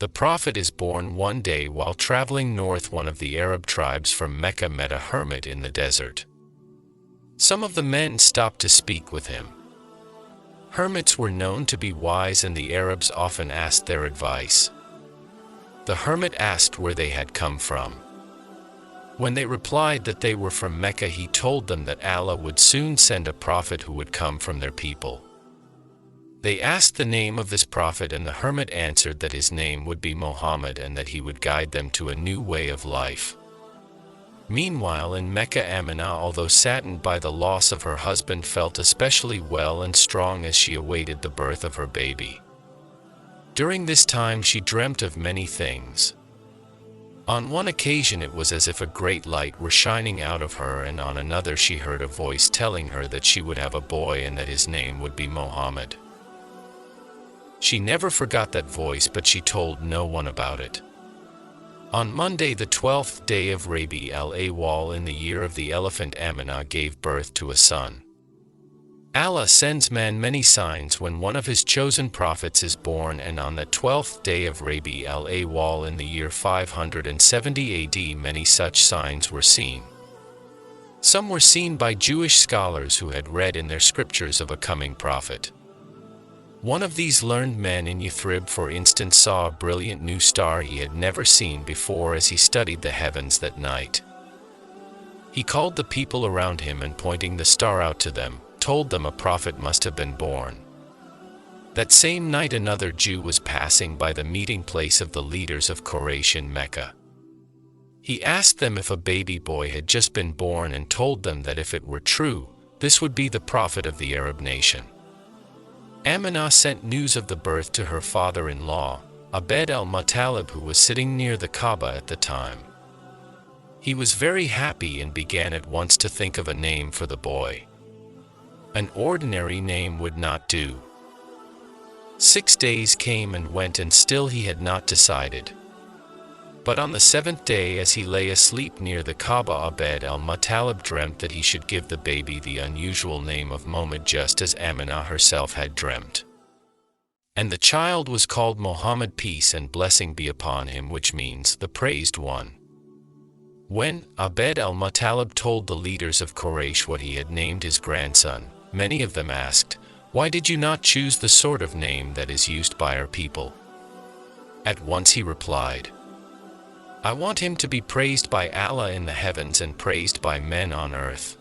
The Prophet is born one day while traveling north. One of the Arab tribes from Mecca met a hermit in the desert. Some of the men stopped to speak with him. Hermits were known to be wise, and the Arabs often asked their advice. The hermit asked where they had come from. When they replied that they were from Mecca, he told them that Allah would soon send a prophet who would come from their people. They asked the name of this prophet, and the hermit answered that his name would be Muhammad and that he would guide them to a new way of life. Meanwhile, in Mecca, Amina, although saddened by the loss of her husband, felt especially well and strong as she awaited the birth of her baby. During this time she dreamt of many things. On one occasion it was as if a great light were shining out of her, and on another she heard a voice telling her that she would have a boy and that his name would be Muhammad. She never forgot that voice, but she told no one about it. On Monday, the 12th day of Rabi al-Awwal in the year of the elephant, Amina gave birth to a son. Allah sends man many signs when one of his chosen prophets is born, and on the 12th day of Rabi al-Awwal in the year 570 AD many such signs were seen. Some were seen by Jewish scholars who had read in their scriptures of a coming prophet. One of these learned men in Yathrib, for instance, saw a brilliant new star he had never seen before as he studied the heavens that night. He called the people around him and, pointing the star out to them, told them a prophet must have been born. That same night another Jew was passing by the meeting place of the leaders of Quraysh in Mecca. He asked them if a baby boy had just been born, and told them that if it were true, this would be the prophet of the Arab nation. Amina sent news of the birth to her father-in-law, Abd al-Muttalib, who was sitting near the Kaaba at the time. He was very happy and began at once to think of a name for the boy. An ordinary name would not do. 6 days came and went, and still he had not decided. But on the 7th day, as he lay asleep near the Kaaba, Abd al-Muttalib dreamt that he should give the baby the unusual name of Muhammad, just as Amina herself had dreamt. And the child was called Muhammad, peace and blessing be upon him, which means the praised one. When Abd al-Muttalib told the leaders of Quraysh what he had named his grandson, many of them asked, "Why did you not choose the sort of name that is used by our people?" At once he replied, "I want him to be praised by Allah in the heavens and praised by men on earth."